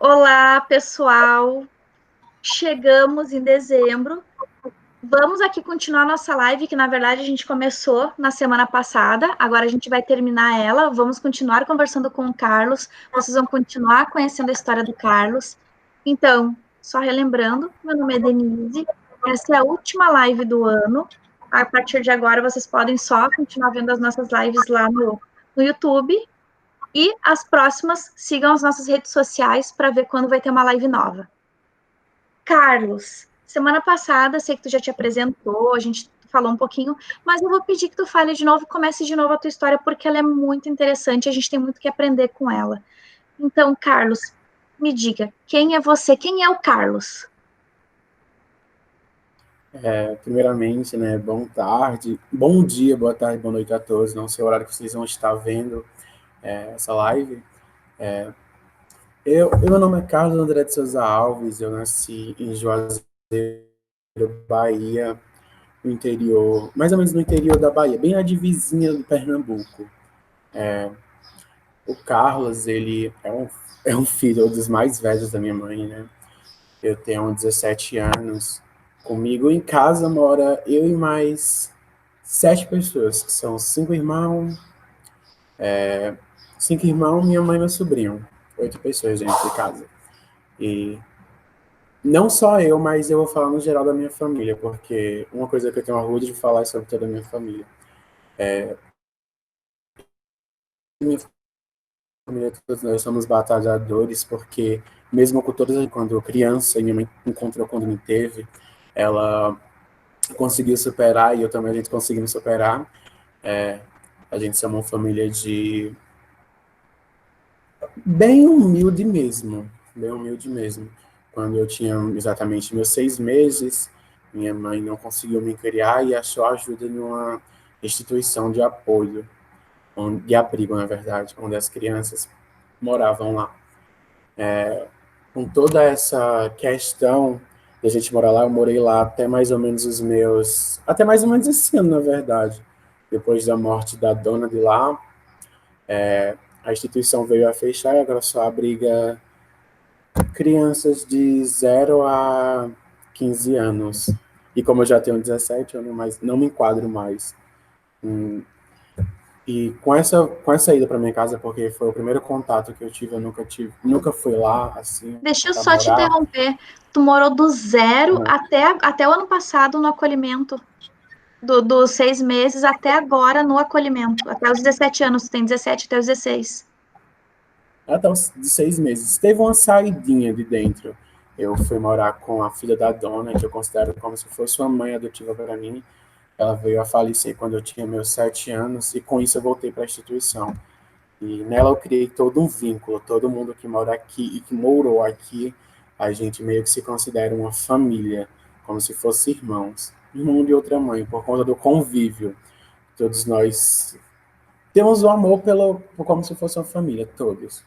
Olá, pessoal. Chegamos em dezembro. Vamos aqui continuar nossa live, que na verdade a gente começou na semana passada. Agora a gente vai terminar ela. Vamos continuar conversando com o Carlos. Vocês vão continuar conhecendo a história do Carlos. Então, só relembrando, meu nome é Denise. Essa é a última live do ano. A partir de agora, vocês podem só continuar vendo as nossas lives lá no YouTube. E as próximas, sigam as nossas redes sociais para ver quando vai ter uma live nova. Carlos, semana passada, sei que tu já te apresentou, a gente falou um pouquinho, mas eu vou pedir que tu fale de novo, comece de novo a tua história, porque ela é muito interessante, a gente tem muito que aprender com ela. Então, Carlos, me diga, quem é você? Quem é o Carlos? Primeiramente, né, bom dia, boa tarde, boa noite a todos. Não sei o horário que vocês vão estar vendo essa live. Meu nome é Carlos André de Souza Alves, eu nasci em Juazeiro, Bahia, no interior, mais ou menos no interior da Bahia, bem na divisinha do Pernambuco. O Carlos, ele é um filho dos mais velhos da minha mãe, né? Eu tenho 17 anos. Comigo em casa mora eu e mais 7 pessoas, que são 5 irmãos, minha mãe e meu sobrinho. 8 pessoas dentro de casa. E não só eu, mas eu vou falar no geral da minha família, porque uma coisa que eu tenho orgulho de falar é sobre toda a minha família. Minha família, todos nós somos batalhadores, porque mesmo com todas, quando criança, e minha mãe encontrou quando me teve, ela conseguiu superar e eu também, a gente conseguiu superar. É, a gente é uma família de bem humilde mesmo, bem humilde mesmo. Quando eu tinha exatamente meus 6 meses, minha mãe não conseguiu me criar e achou ajuda numa instituição de apoio, de abrigo, na verdade, onde as crianças moravam lá. Com toda essa questão de a gente morar lá, eu morei lá até mais ou menos até mais ou menos esse ano, na verdade. Depois da morte da dona de lá, a instituição veio a fechar e agora só abriga crianças de 0 a 15 anos. E como eu já tenho 17, eu não me enquadro mais. E com essa ida para minha casa, porque foi o primeiro contato que eu tive, eu nunca fui lá, assim, Deixa eu para só te morar. interromper. Tu morou do zero até o ano passado no acolhimento, dos 6 meses até agora no acolhimento, até os 17 anos, tu tem 17 até os 16. Até os de 6 meses. Teve uma saidinha de dentro. Eu fui morar com a filha da dona, que eu considero como se fosse uma mãe adotiva para mim. Ela veio a falecer quando eu tinha meus 7 anos, e com isso eu voltei para a instituição. E nela eu criei todo um vínculo, todo mundo que mora aqui e que morou aqui, a gente meio que se considera uma família, como se fosse irmãos. Irmão de outra mãe, por conta do convívio. Todos nós temos o amor por como se fosse uma família, todos.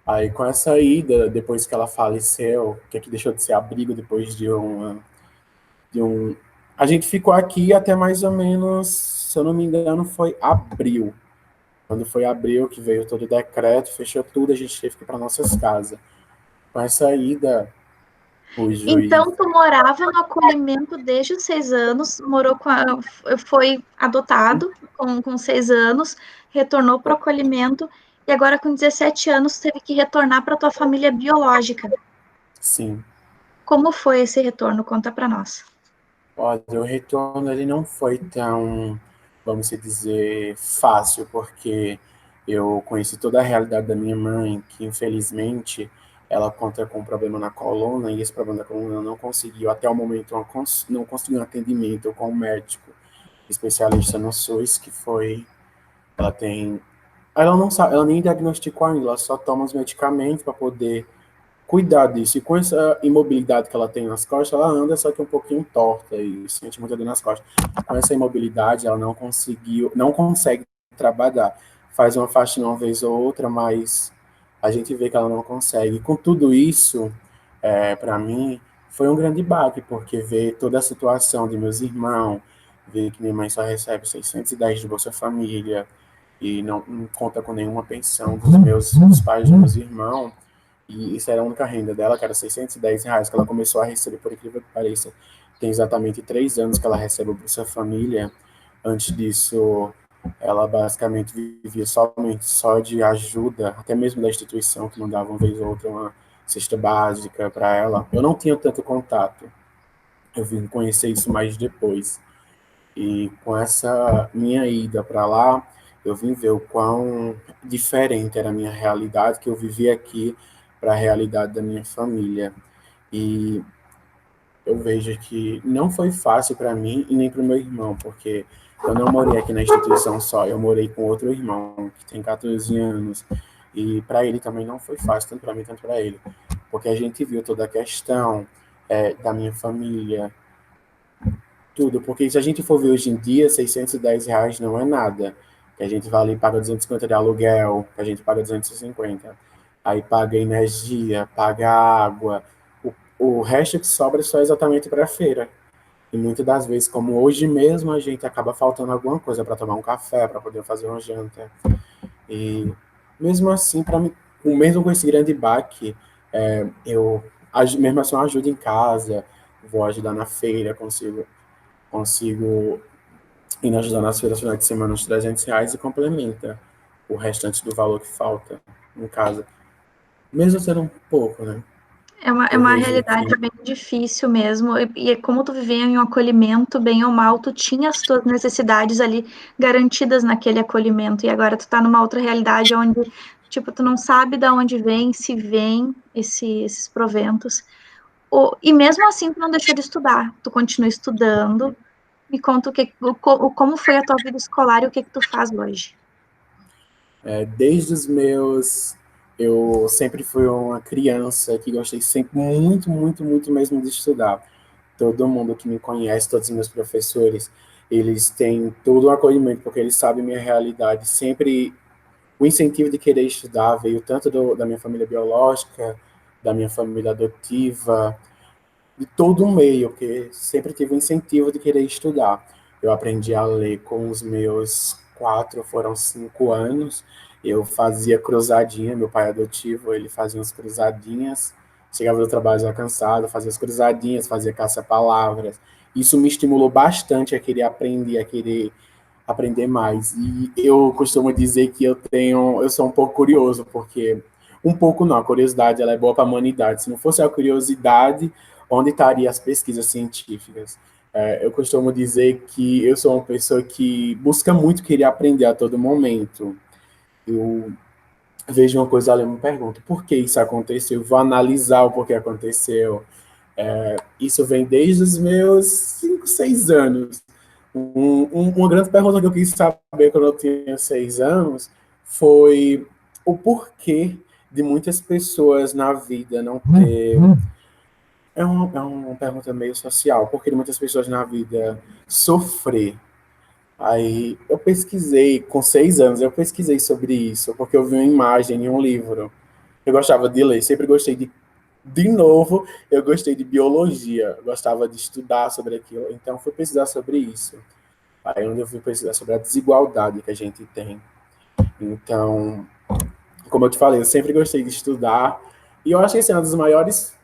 Aí com essa ida, depois que ela faleceu, que aqui deixou de ser abrigo depois de um... A gente ficou aqui até mais ou menos, se eu não me engano, foi abril. Quando foi abril que veio todo o decreto, fechou tudo, a gente teve que ir para nossas casas. Com essa ida, o juiz... Então, tu morava no acolhimento desde os 6 anos, foi adotado com 6 anos, retornou para o acolhimento e agora com 17 anos teve que retornar para tua família biológica. Sim. Como foi esse retorno? Conta para nós. Olha, o retorno ele não foi tão, vamos dizer, fácil, porque eu conheci toda a realidade da minha mãe, que infelizmente ela conta com um problema na coluna, e esse problema da coluna não conseguiu, até o momento, não conseguiu um atendimento com um médico especialista no SUS, que foi, ela tem, ela não sabe, ela nem diagnosticou ainda, ela só toma os medicamentos para poder cuidar disso. E com essa imobilidade que ela tem nas costas, ela anda só que um pouquinho torta e sente muita dor nas costas. Com essa imobilidade, ela não consegue trabalhar. Faz uma faxina uma vez ou outra, mas a gente vê que ela não consegue. Com tudo isso, para mim, foi um grande baque, porque ver toda a situação de meus irmãos, ver que minha mãe só recebe 610 de Bolsa Família e não conta com nenhuma pensão dos pais dos meus irmãos, E isso era a única renda dela, que era R$ 610, que ela começou a receber, por incrível que pareça. Tem exatamente 3 anos que ela recebe o Bolsa Família. Antes disso, ela basicamente vivia somente só de ajuda, até mesmo da instituição, que mandava uma vez ou outra uma cesta básica para ela. Eu não tinha tanto contato. Eu vim conhecer isso mais depois. E com essa minha ida para lá, eu vim ver o quão diferente era a minha realidade, que eu vivia aqui, para a realidade da minha família. E eu vejo que não foi fácil para mim e nem para o meu irmão, porque eu não morei aqui na instituição só, eu morei com outro irmão que tem 14 anos. E para ele também não foi fácil, tanto para mim quanto para ele, porque a gente viu toda a questão da minha família, tudo, porque se a gente for ver hoje em dia, R$ 610 não é nada. Que a gente vai ali e paga 250 de aluguel, que a gente paga 250. Aí paga energia, paga água. O resto que sobra é só exatamente para a feira. E muitas das vezes, como hoje mesmo, a gente acaba faltando alguma coisa para tomar um café, para poder fazer uma janta. E mesmo assim, para mim, mesmo com esse grande baque, mesmo assim, eu ajudo em casa, vou ajudar na feira, consigo ir ajudar nas feiras finais de semana uns R$ 300 e complementa o restante do valor que falta em casa. Mesmo sendo um pouco, né? É Eu uma vejo que realidade bem difícil mesmo, e como tu vivia em um acolhimento, bem ou mal, tu tinha as tuas necessidades ali garantidas naquele acolhimento, e agora tu tá numa outra realidade onde, tipo, tu não sabe de onde vem, se vem esses proventos, e mesmo assim tu não deixou de estudar, tu continua estudando. Me conta como foi a tua vida escolar e o que tu faz hoje. desde os meus. Eu sempre fui uma criança que gostei sempre muito, muito, muito mesmo de estudar. Todo mundo que me conhece, todos os meus professores, eles têm todo o acolhimento, porque eles sabem minha realidade. Sempre o incentivo de querer estudar veio tanto da minha família biológica, da minha família adotiva, de todo o meio, porque sempre tive o incentivo de querer estudar. Eu aprendi a ler com os meus 4, foram 5 anos. Eu fazia cruzadinha, meu pai adotivo, ele fazia umas cruzadinhas. Chegava do trabalho já cansado, fazia as cruzadinhas, fazia caça-palavras. Isso me estimulou bastante a querer aprender mais. E eu costumo dizer que eu sou um pouco curioso, porque um pouco não, a curiosidade ela é boa para a humanidade. Se não fosse a curiosidade, onde estariam as pesquisas científicas? Eu costumo dizer que eu sou uma pessoa que busca muito querer aprender a todo momento. Eu vejo uma coisa ali e me pergunto por que isso aconteceu, vou analisar o porquê aconteceu. Isso vem desde os meus 5, 6 anos. Uma grande pergunta que eu quis saber quando eu tinha 6 anos foi o porquê de muitas pessoas na vida não ter. É uma pergunta meio social, porque de muitas pessoas na vida sofrer. Aí eu pesquisei, com 6 anos, eu pesquisei sobre isso, porque eu vi uma imagem em um livro. Eu gostava de ler, sempre gostei de novo, eu gostei de biologia, gostava de estudar sobre aquilo, então fui pesquisar sobre isso. Aí onde eu fui pesquisar sobre a desigualdade que a gente tem. Então, como eu te falei, eu sempre gostei de estudar, e eu acho que assim, uma das maiores,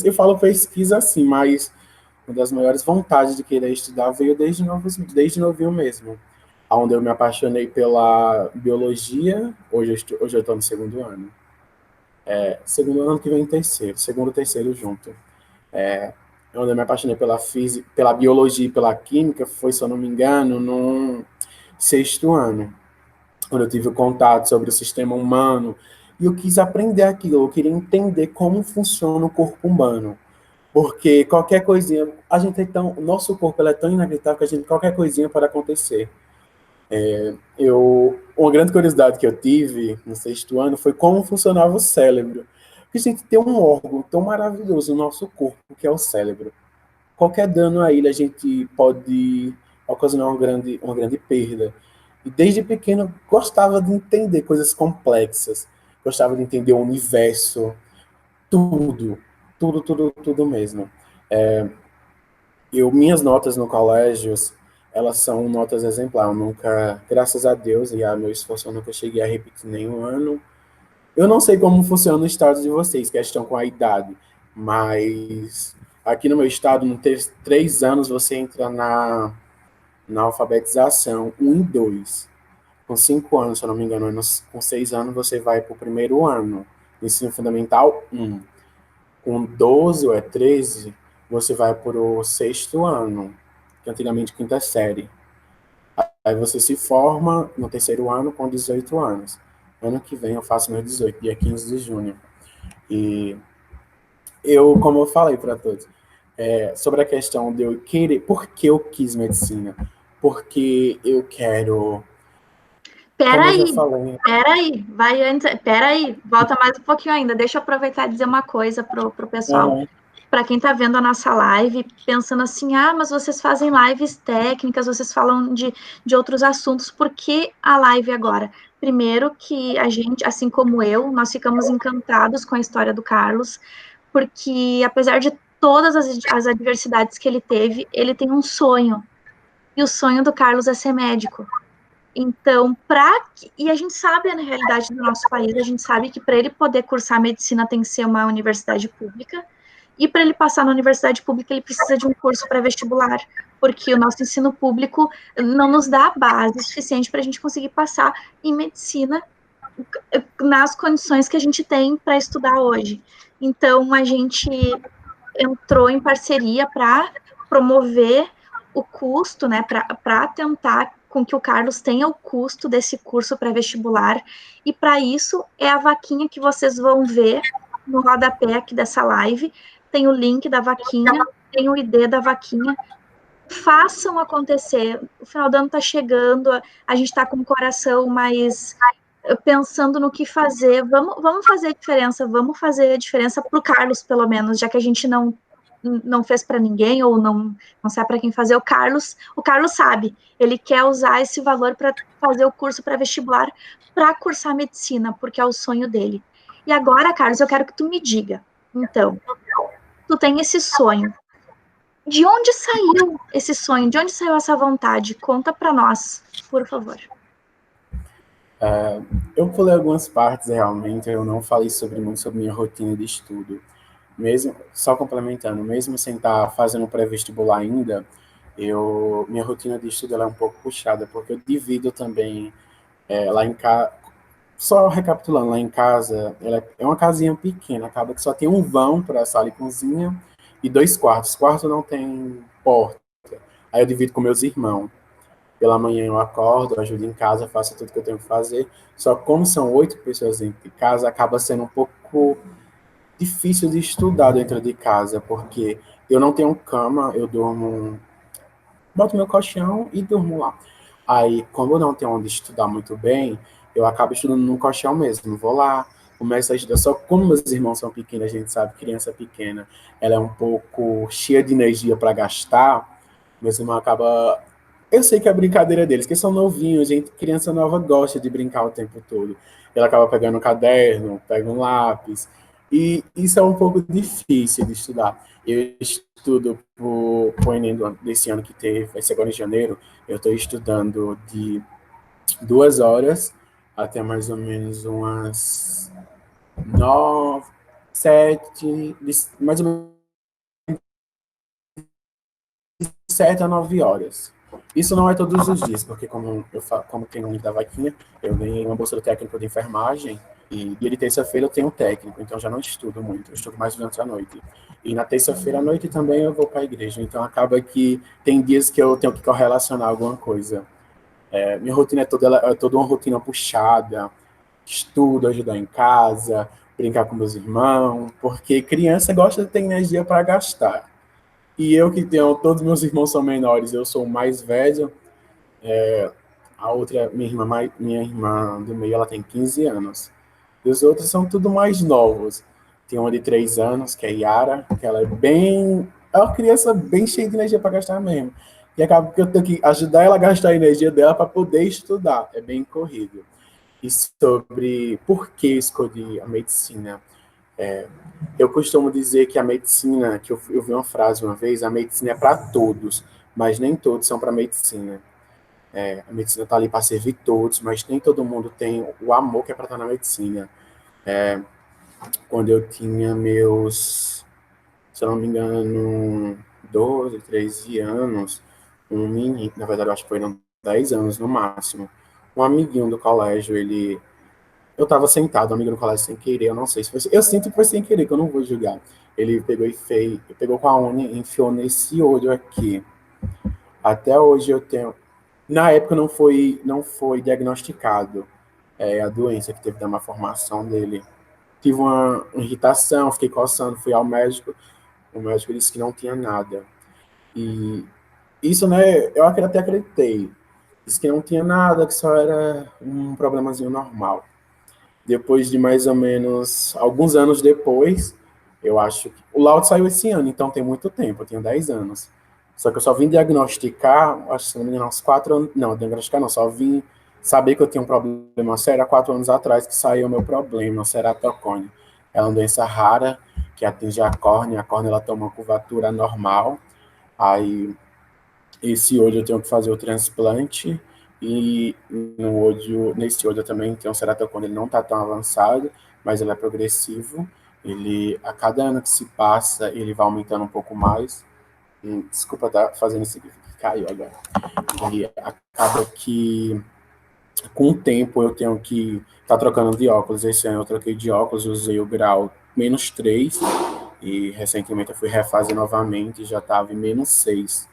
eu falo pesquisa assim, mas uma das maiores vontades de querer estudar veio desde novinho mesmo, onde eu me apaixonei pela biologia. Hoje eu estou no segundo ano. Segundo ano que vem terceiro, segundo e terceiro junto. Onde eu me apaixonei pela física, pela biologia e pela química, foi, se eu não me engano, no sexto ano, quando eu tive o contato sobre o sistema humano, e eu quis aprender aquilo, eu queria entender como funciona o corpo humano. Porque qualquer coisinha, a gente é tão, o nosso corpo ele é tão inacreditável que qualquer coisinha pode acontecer. Uma grande curiosidade que eu tive no sexto ano foi como funcionava o cérebro. Porque a gente tem um órgão tão maravilhoso no nosso corpo, que é o cérebro. Qualquer dano a ele a gente pode ocasionar uma grande perda. E desde pequeno eu gostava de entender coisas complexas, gostava de entender o universo, tudo, tudo, tudo, tudo mesmo. Minhas notas no colégio, elas são notas exemplar. Eu nunca, graças a Deus e a meu esforço, eu nunca cheguei a repetir nenhum ano. Eu não sei como funciona no estado de vocês, questão com a idade, mas aqui no meu estado, no 3 anos, você entra na alfabetização 1 e 2. Com 5 anos, se eu não me engano, com 6 anos, você vai para o primeiro ano, ensino fundamental 1. Com 12 ou 13, você vai para o sexto ano, que antigamente quinta série. Aí você se forma no terceiro ano com 18 anos. Ano que vem eu faço meus 18, dia 15 de junho. E eu, como eu falei para todos, sobre a questão de eu querer, por que eu quis medicina? Porque eu quero, como eu já Peraí, falei, peraí, vai antes, peraí, volta mais um pouquinho ainda. Deixa eu aproveitar e dizer uma coisa pro pessoal. uhum, Para quem está vendo a nossa live, pensando assim, ah, mas vocês fazem lives técnicas, vocês falam de outros assuntos, por que a live agora? Primeiro que a gente, assim como eu, nós ficamos encantados com a história do Carlos, porque apesar de todas as adversidades que ele teve, ele tem um sonho, e o sonho do Carlos é ser médico. Então, e a gente sabe na realidade do nosso país, a gente sabe que para ele poder cursar medicina tem que ser uma universidade pública, e para ele passar na universidade pública, ele precisa de um curso pré-vestibular, porque o nosso ensino público não nos dá a base suficiente para a gente conseguir passar em medicina nas condições que a gente tem para estudar hoje. Então, a gente entrou em parceria para promover o custo, né, para tentar com que o Carlos tenha o custo desse curso pré-vestibular, e para isso é a vaquinha que vocês vão ver no rodapé aqui dessa live, tem o link da vaquinha, tem o ID da vaquinha, façam acontecer, o final do ano está chegando, a gente está com o coração mais pensando no que fazer, vamos fazer a diferença, vamos fazer a diferença para o Carlos, pelo menos, já que a gente não fez para ninguém ou não sabe para quem fazer. O Carlos sabe, ele quer usar esse valor para fazer o curso pré-vestibular para cursar medicina, porque é o sonho dele. E agora, Carlos, eu quero que tu me diga. Então, tu tem esse sonho. De onde saiu esse sonho? De onde saiu essa vontade? Conta para nós, por favor. eu pulei algumas partes realmente, eu não falei muito sobre minha rotina de estudo. Mesmo, só complementando, mesmo sem estar fazendo pré-vestibular ainda, minha rotina de estudo ela é um pouco puxada, porque eu divido também lá em casa. Só recapitulando, lá em casa, ela é uma casinha pequena, acaba que só tem um vão para sala e cozinha e 2 quartos. Quarto não tem porta. Aí eu divido com meus irmãos. Pela manhã eu acordo, ajudo em casa, faço tudo que eu tenho que fazer. Só que como são 8 pessoas dentro de casa, acaba sendo um pouco difícil de estudar dentro de casa, porque eu não tenho cama, eu durmo, boto meu colchão e durmo lá. Aí, como eu não tenho onde estudar muito bem, eu acabo estudando no colchão mesmo. Vou lá, começo a estudar. Só que como meus irmãos são pequenos, a gente sabe, criança pequena, ela é um pouco cheia de energia para gastar. Meus irmãos acabam. Eu sei que é brincadeira deles, que são novinhos, gente, criança nova gosta de brincar o tempo todo. Ela acaba pegando um caderno, pega um lápis, e isso é um pouco difícil de estudar. Eu estudo para o Enem desse ano que teve, vai ser agora em janeiro, eu estou estudando de 2 horas até mais ou menos umas 9, 7, mais ou menos 7 a 9 horas. Isso não é todos os dias, porque como tem um da vaquinha, eu ganhei uma bolsa do técnico de enfermagem, e dia de terça-feira eu tenho um técnico, então já não estudo muito, eu estudo mais durante a noite. E na terça-feira à noite também eu vou para a igreja, então acaba que tem dias que eu tenho que correlacionar alguma coisa. Minha rotina é toda uma rotina puxada, estudo, ajudar em casa, brincar com meus irmãos, porque criança gosta de ter energia para gastar. E eu que tenho, todos meus irmãos são menores, eu sou o mais velho, a outra, minha irmã do meio, ela tem 15 anos. E os outros são tudo mais novos. Tem uma de 3 anos, que é Yara, que ela é uma criança bem cheia de energia para gastar mesmo. E acaba que eu tenho que ajudar ela a gastar a energia dela para poder estudar. É bem corrido. E sobre por que escolhi a medicina. Eu costumo dizer que a medicina, que eu vi uma frase uma vez, a medicina é para todos, mas nem todos são para medicina. A medicina está ali para servir todos, mas nem todo mundo tem o amor que é para estar na medicina. quando eu tinha meus, se eu não me engano, 12, 13 anos, um menino, na verdade eu acho que foram 10 anos no máximo, um amiguinho do colégio, eu estava sentado, um amigo do colégio sem querer, eu não sei se foi, eu sinto que foi sem querer, que eu não vou julgar, ele pegou e fez, pegou com a unha e enfiou nesse olho aqui, até hoje eu tenho, na época não foi diagnosticado a doença que teve da malformação dele, tive uma irritação, fiquei coçando, fui ao médico, o médico disse que não tinha nada. E isso, né, eu até acreditei. Disse que não tinha nada, que só era um problemazinho normal. Depois de mais ou menos alguns anos depois, eu acho que o laudo saiu esse ano, então tem muito tempo, eu tenho 10 anos. Só que eu só vim diagnosticar, acho que se não me engano, uns 4 anos. Não, diagnosticar não, só vim saber que eu tinha um problema sério há 4 anos atrás, que saiu o meu problema, a ceratocone. É uma doença rara que atinge a córnea ela toma uma curvatura normal, aí esse olho eu tenho que fazer o transplante e no olho, nesse olho eu também tenho um ceratocone, ele não está tão avançado, mas ele é progressivo. Ele, a cada ano que se passa, ele vai aumentando um pouco mais. Desculpa estar fazendo isso aqui, caiu agora. E acaba que, com o tempo, eu tenho que estar trocando de óculos. Esse ano eu troquei de óculos, usei o grau -3, e recentemente eu fui refazer novamente e já estava em -6.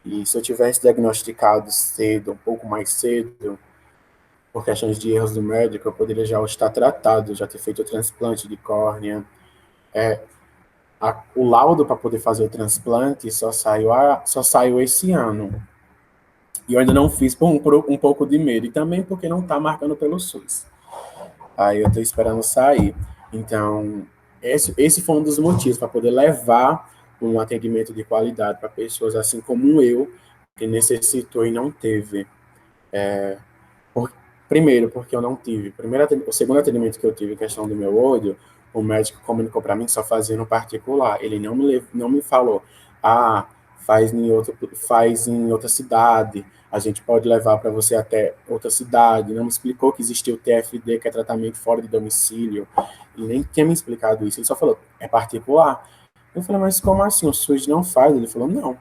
E se eu tivesse diagnosticado cedo, um pouco mais cedo, por questões de erros do médico, eu poderia já estar tratado, já ter feito o transplante de córnea. O laudo para poder fazer o transplante só saiu esse ano. E eu ainda não fiz por um pouco de medo. E também porque não está marcando pelo SUS. Aí eu estou esperando sair. Então, esse foi um dos motivos para poder levar um atendimento de qualidade para pessoas assim como eu, que necessitou e não teve. Por, primeiro, porque eu não tive. O segundo atendimento que eu tive, questão do meu olho, o médico comunicou para mim que só fazia no particular. Ele não me falou, ah, faz em outra cidade, a gente pode levar para você até outra cidade. Não me explicou que existia o TFD, que é tratamento fora de domicílio. Ele nem tinha me explicado isso. Ele só falou, é particular. Eu falei, mas como assim? O SUS não faz? Ele falou, não.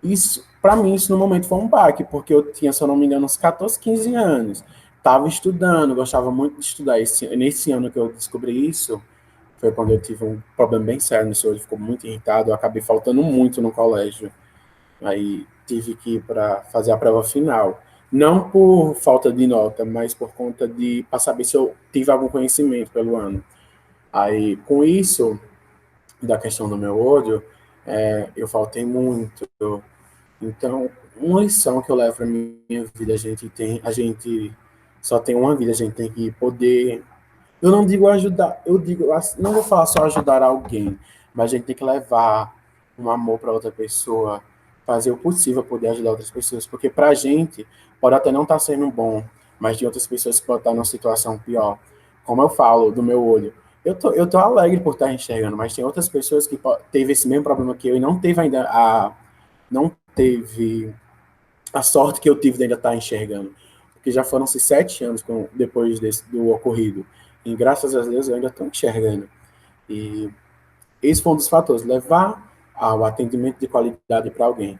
Isso, para mim, isso no momento foi um baque, porque eu tinha, se eu não me engano, uns 14, 15 anos. Estava estudando, gostava muito de estudar. Nesse ano que eu descobri isso, foi quando eu tive um problema bem sério no seu olho, ficou muito irritado, eu acabei faltando muito no colégio. Aí tive que ir para fazer a prova final. Não por falta de nota, mas por conta de para saber se eu tive algum conhecimento pelo ano. Aí, com isso, da questão do meu olho, eu faltei muito. Então, uma lição que eu levo para minha vida, a gente só tem uma vida, a gente tem que poder, eu não digo ajudar, eu digo, não vou falar só ajudar alguém, mas a gente tem que levar um amor para outra pessoa, fazer o possível para poder ajudar outras pessoas, porque para a gente pode até não estar sendo bom, mas de outras pessoas que podem estar numa situação pior. Como eu falo do meu olho, eu tô alegre por estar enxergando, mas tem outras pessoas que teve esse mesmo problema que eu e não teve ainda não teve a sorte que eu tive de ainda estar enxergando. Porque já foram-se 7 anos depois do ocorrido. E graças a Deus eu ainda estou enxergando. E esse foi um dos fatores, levar ao atendimento de qualidade para alguém.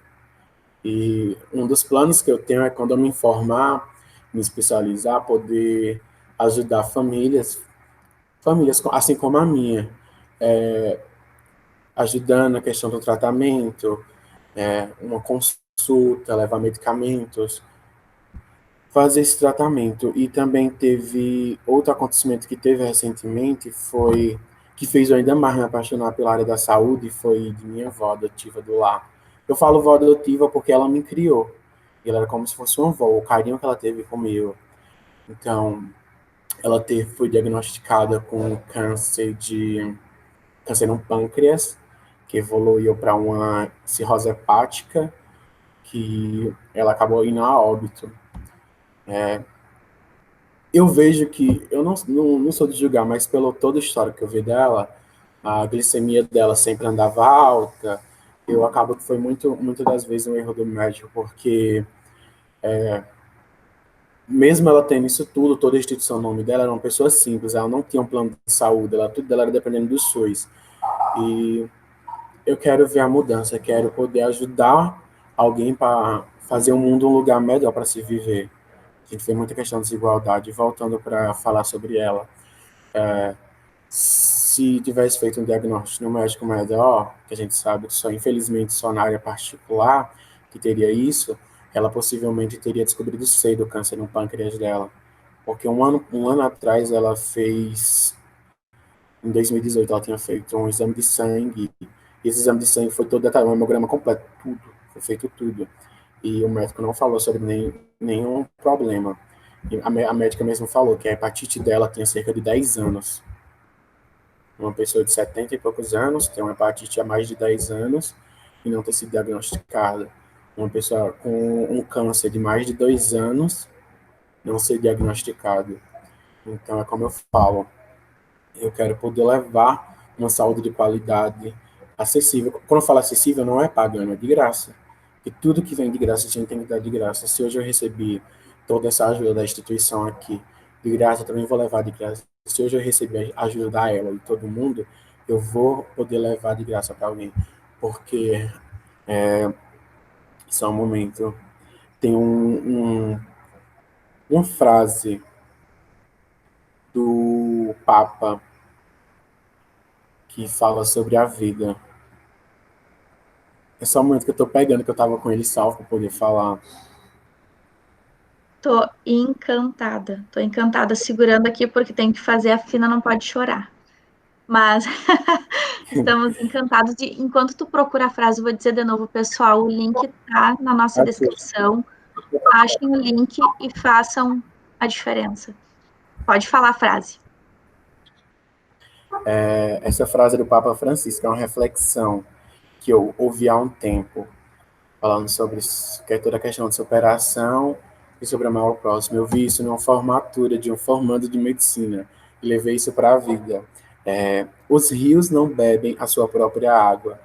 E um dos planos que eu tenho é, quando eu me formar, me especializar, poder ajudar famílias assim como a minha, ajudando na questão do tratamento, uma consulta, levar medicamentos, fazer esse tratamento. E também teve outro acontecimento que teve recentemente, foi que fez eu ainda mais me apaixonar pela área da saúde, foi de minha avó adotiva do lar. Eu falo vó adotiva porque ela me criou. E ela era como se fosse uma avó, o carinho que ela teve comigo. Então, foi diagnosticada com câncer no pâncreas, que evoluiu para uma cirrose hepática, que ela acabou indo a óbito. Eu vejo que, eu não sou de julgar, mas pelo toda a história que eu vi dela, a glicemia dela sempre andava alta. Eu acabo que foi muitas das vezes um erro do médico, porque mesmo ela tendo isso tudo, toda a instituição no nome dela, era uma pessoa simples, ela não tinha um plano de saúde, tudo dela era dependendo do SUS. E eu quero ver a mudança, quero poder ajudar alguém para fazer o mundo um lugar melhor para se viver. A gente tem muita questão de desigualdade, voltando para falar sobre ela. Se tivesse feito um diagnóstico no médico melhor, que a gente sabe que só, infelizmente, só na área particular que teria isso, ela possivelmente teria descobrido cedo o câncer no pâncreas dela. Porque um ano atrás ela fez, em 2018, ela tinha feito um exame de sangue, e esse exame de sangue foi todo detalhado, um hemograma completo, tudo, foi feito tudo. E o médico não falou sobre nenhum problema. E a médica mesmo falou que a hepatite dela tinha cerca de 10 anos. Uma pessoa de 70 e poucos anos tem uma hepatite há mais de 10 anos e não ter sido diagnosticada. Uma pessoa com um câncer de mais de 2 anos não ser diagnosticado. Então, é como eu falo, eu quero poder levar uma saúde de qualidade acessível. Quando eu falo acessível, não é pagando, é de graça. E tudo que vem de graça, a gente tem que dar de graça. Se hoje eu recebi toda essa ajuda da instituição aqui de graça, eu também vou levar de graça. Se hoje eu receber a ajuda da ela e todo mundo, eu vou poder levar de graça para alguém. Porque, só um momento, tem uma frase do Papa que fala sobre a vida. É só um momento que eu tô pegando, que eu tava com ele salvo para poder falar. Tô encantada segurando aqui porque tem que fazer a fina, não pode chorar. Mas estamos encantados de. Enquanto tu procura a frase, eu vou dizer de novo, pessoal, o link tá na nossa descrição. Achem o link e façam a diferença. Pode falar a frase. Essa frase do Papa Francisco é uma reflexão que eu ouvi há um tempo, falando sobre toda a questão de superação e sobre amar ao próximo. Eu vi isso numa formatura de um formando de medicina e levei isso para a vida. Os rios não bebem a sua própria água,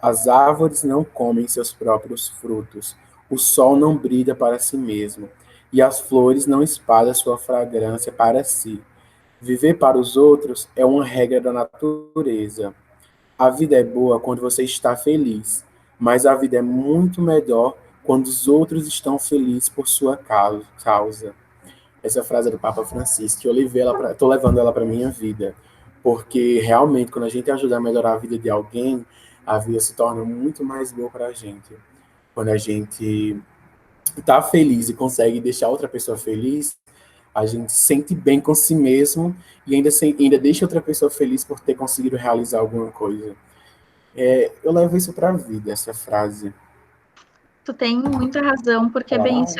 as árvores não comem seus próprios frutos, o sol não brilha para si mesmo, e as flores não espalham sua fragrância para si. Viver para os outros é uma regra da natureza. A vida é boa quando você está feliz, mas a vida é muito melhor quando os outros estão felizes por sua causa. Essa frase é do Papa Francisco, estou levando ela para a minha vida, porque realmente quando a gente ajuda a melhorar a vida de alguém, a vida se torna muito mais boa para a gente. Quando a gente está feliz e consegue deixar outra pessoa feliz, a gente se sente bem com si mesmo e ainda deixa outra pessoa feliz por ter conseguido realizar alguma coisa. Eu levo isso para a vida, essa frase. Tu tem muita razão, porque é bem isso.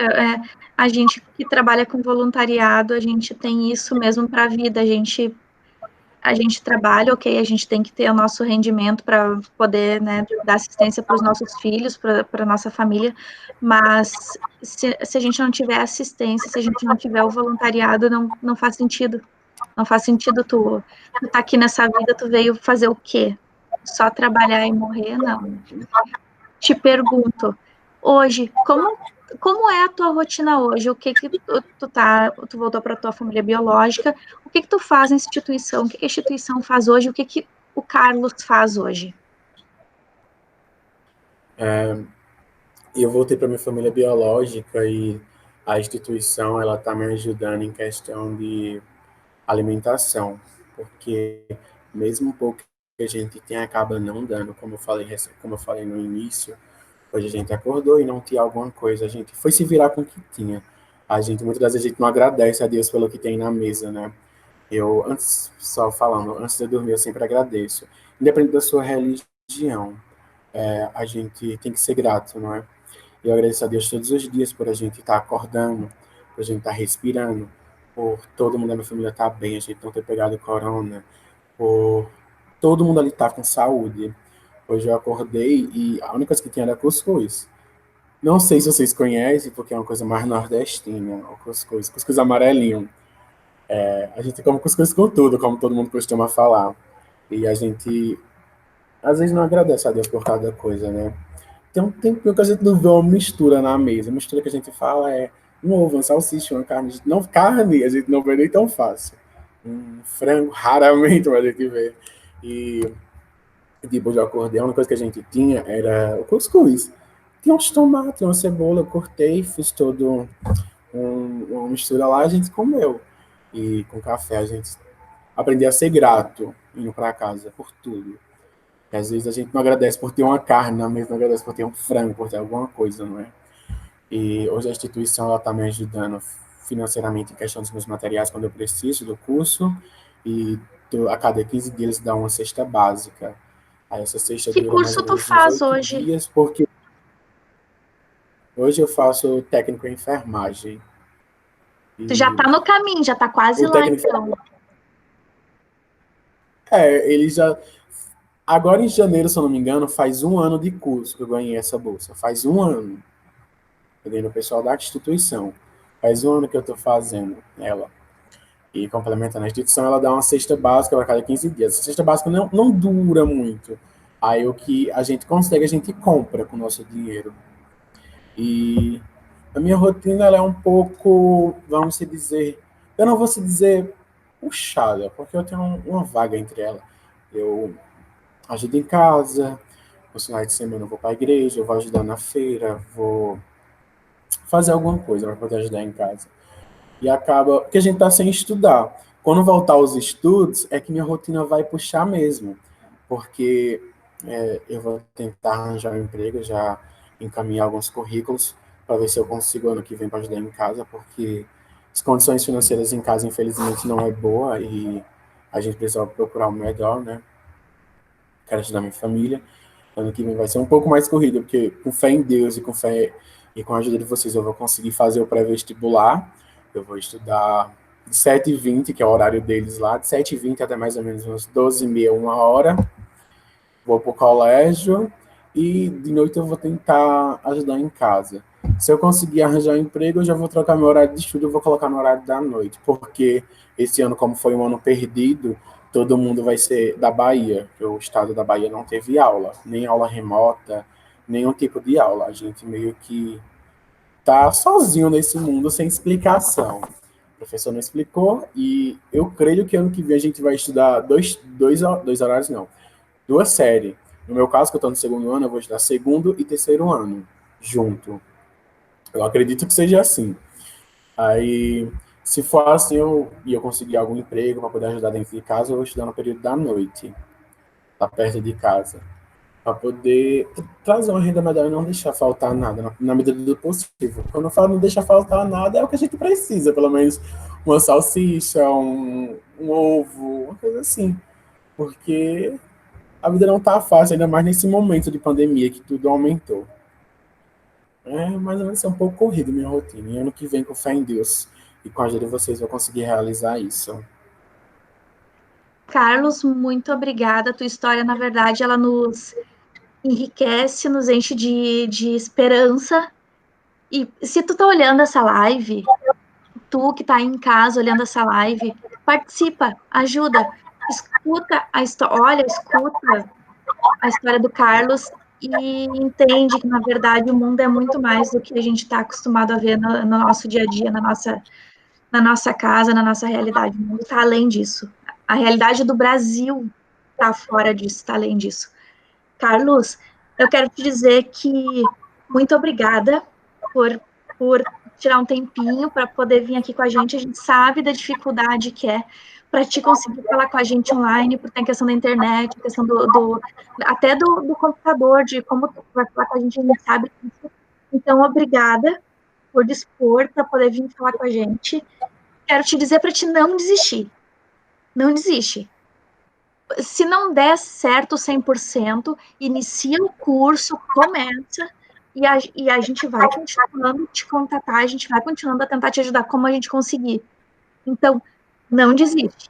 A gente que trabalha com voluntariado, a gente tem isso mesmo para a vida. A gente trabalha, ok, a gente tem que ter o nosso rendimento para poder, né, dar assistência para os nossos filhos, para a nossa família, mas se a gente não tiver assistência, se a gente não tiver o voluntariado, não faz sentido. Não faz sentido tu tá aqui nessa vida, tu veio fazer o quê? Só trabalhar e morrer? Não. Te pergunto, hoje, como é a tua rotina hoje? O que que tu voltou para tua família biológica? O que que tu faz na instituição? O que que a instituição faz hoje? O que que o Carlos faz hoje? Eu voltei para minha família biológica e a instituição ela está me ajudando em questão de alimentação, porque mesmo um pouco que a gente tem acaba não dando, como eu falei no início, hoje a gente acordou e não tinha alguma coisa, a gente foi se virar com o que tinha. A gente muitas vezes a gente não agradece a Deus pelo que tem na mesa, né? Só falando, antes de dormir eu sempre agradeço, independente da sua religião, a gente tem que ser grato, não é? Eu agradeço a Deus todos os dias por a gente estar acordando, por a gente estar respirando, por todo mundo da minha família estar bem, a gente não ter pegado corona, por todo mundo ali estar com saúde. Hoje eu acordei e a única coisa que tinha era cuscuz. Não sei se vocês conhecem, porque é uma coisa mais nordestina, o cuscuz amarelinho. A gente come cuscuz com tudo, como todo mundo costuma falar. E a gente, às vezes, não agradece a Deus por cada coisa, né? Tem um tempinho que a gente não vê uma mistura na mesa. A mistura que a gente fala é um ovo, uma salsicha, uma carne. Não, carne a gente não vê nem tão fácil. Um frango, raramente a gente vê. E tipo de acordeão, a única coisa que a gente tinha era o cuscuz. Tinha uns tomates, uma cebola, eu cortei, fiz todo uma mistura lá, a gente comeu. E com café a gente aprendeu a ser grato indo para casa por tudo. E às vezes a gente não agradece por ter uma carne na mesa, não agradece por ter um frango, por ter alguma coisa, não é? E hoje a instituição está me ajudando financeiramente em questão dos meus materiais quando eu preciso do curso. E a cada 15 dias eles dão uma cesta básica. Aí essa cesta Que dura mais curso ou tu menos uns faz 8 hoje? dias, porque hoje eu faço técnico em enfermagem. Tu já E tá no caminho, já tá quase o lá, técnico então. ele já. Agora em janeiro, se eu não me engano, faz um ano de curso que eu ganhei essa bolsa. Faz um ano. Eu ganhei no pessoal da instituição. Faz um ano que eu estou fazendo ela. E complementando a instituição, ela dá uma cesta básica para cada 15 dias. Essa cesta básica não dura muito. Aí o que a gente consegue, a gente compra com o nosso dinheiro. E a minha rotina ela é um pouco, vamos se dizer, eu não vou se dizer puxada, porque eu tenho uma vaga entre ela. Eu ajudo em casa, nos finais de semana eu vou para a igreja, eu vou ajudar na feira, vou fazer alguma coisa para poder ajudar em casa. E acaba que a gente está sem estudar. Quando voltar aos estudos, é que minha rotina vai puxar mesmo, porque eu vou tentar arranjar um emprego, já encaminhar alguns currículos para ver se eu consigo ano que vem para ajudar em casa, porque as condições financeiras em casa, infelizmente, não é boa e a gente precisa procurar o melhor, né? Quero ajudar minha família. Ano que vem vai ser um pouco mais corrido, porque com fé em Deus e com fé e com a ajuda de vocês eu vou conseguir fazer o pré-vestibular. Eu vou estudar de 7h20, que é o horário deles lá, de 7h20 até mais ou menos umas 12h30, uma hora. Vou para o colégio e de noite eu vou tentar ajudar em casa. Se eu conseguir arranjar um emprego, eu já vou trocar meu horário de estudo, eu vou colocar no horário da noite, porque esse ano, como foi um ano perdido, todo mundo vai ser da Bahia, que o estado da Bahia não teve aula, nem aula remota, nenhum tipo de aula. A gente meio que tá sozinho nesse mundo, sem explicação. O professor não explicou e eu creio que ano que vem a gente vai estudar dois horários, não, duas séries. No meu caso, que eu estou no segundo ano, eu vou estudar segundo e terceiro ano junto. Eu acredito que seja assim. Aí, se for assim, e eu conseguir algum emprego para poder ajudar dentro de casa, eu vou estudar no período da noite, lá perto de casa, para poder trazer uma renda melhor e não deixar faltar nada, na medida do possível. Quando eu falo não deixar faltar nada, é o que a gente precisa, pelo menos uma salsicha, um ovo, uma coisa assim. Porque a vida não tá fácil, ainda mais nesse momento de pandemia que tudo aumentou. É mais ou menos um pouco corrido minha rotina. E ano que vem, com fé em Deus e com a ajuda de vocês, eu conseguir realizar isso. Carlos, muito obrigada. A tua história, na verdade, ela nos enriquece, nos enche de esperança. E se tu tá olhando essa live, tu que tá aí em casa olhando essa live, participa, ajuda, escuta a história, olha, escuta a história do Carlos e entende que, na verdade, o mundo é muito mais do que a gente está acostumado a ver no nosso dia a dia, na nossa casa, na nossa realidade. O mundo está além disso. A realidade do Brasil está fora disso, está além disso. Carlos, eu quero te dizer que muito obrigada por tirar um tempinho para poder vir aqui com a gente. A gente sabe da dificuldade que é para te conseguir falar com a gente online, porque tem a questão da internet, a questão até do computador, de como tu vai falar com a gente sabe disso. Então, obrigada por dispor para poder vir falar com a gente. Quero te dizer para te não desistir. Não desiste. Se não der certo 100%, inicia o curso, começa, e a gente vai continuando te contatar, a gente vai continuando a tentar te ajudar como a gente conseguir. Então, não desiste,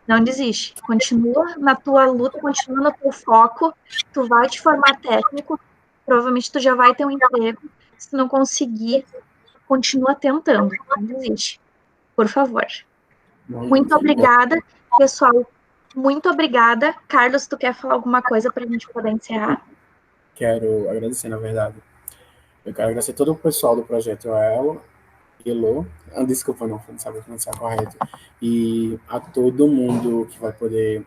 não desiste. Continua na tua luta, continua no teu foco, tu vai te formar técnico, provavelmente tu já vai ter um emprego, se não conseguir, continua tentando, não desiste, por favor. Muito obrigada, pessoal. Muito obrigada. Carlos, tu quer falar alguma coisa para a gente poder encerrar? Quero agradecer, na verdade. Eu quero agradecer todo o pessoal do Projeto Elo Elo, desculpa, não sabe pronunciar correto, e a todo mundo que vai poder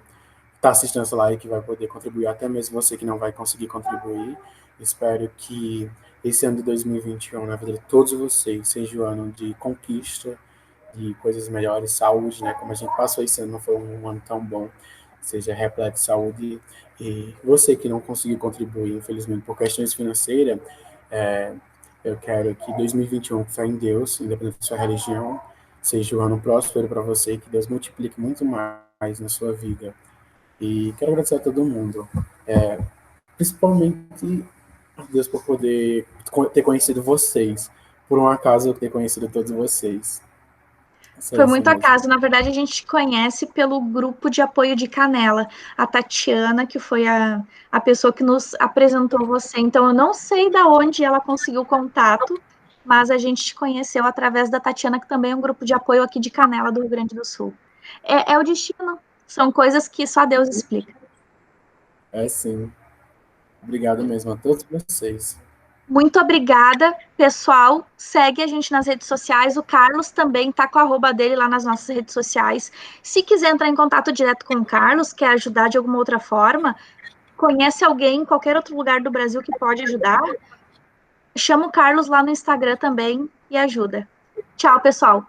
estar assistindo essa live, que vai poder contribuir, até mesmo você que não vai conseguir contribuir. Espero que esse ano de 2021, na vida de todos vocês, seja o ano de conquista, de coisas melhores, saúde, né? Como a gente passou esse ano, não foi um ano tão bom, seja repleto de saúde. E você que não conseguiu contribuir, infelizmente, por questões financeiras, é, eu quero que 2021, fé em Deus, independente da sua religião, seja um ano próspero para você e que Deus multiplique muito mais na sua vida. E quero agradecer a todo mundo, principalmente a Deus por poder ter conhecido vocês. Por um acaso eu ter conhecido todos vocês. Só Foi isso muito mesmo. acaso. Na verdade, a gente conhece pelo grupo de apoio de Canela, a Tatiana, que foi a pessoa que nos apresentou você. Então, eu não sei da onde ela conseguiu o contato, mas a gente te conheceu através da Tatiana, que também é um grupo de apoio aqui de Canela, do Rio Grande do Sul. É o destino. São coisas que só Deus explica. É sim. Obrigado mesmo a todos vocês. Muito obrigada, pessoal. Segue a gente nas redes sociais. O Carlos também tá com a arroba dele lá nas nossas redes sociais. Se quiser entrar em contato direto com o Carlos, quer ajudar de alguma outra forma, conhece alguém em qualquer outro lugar do Brasil que pode ajudar, chama o Carlos lá no Instagram também e ajuda. Tchau, pessoal.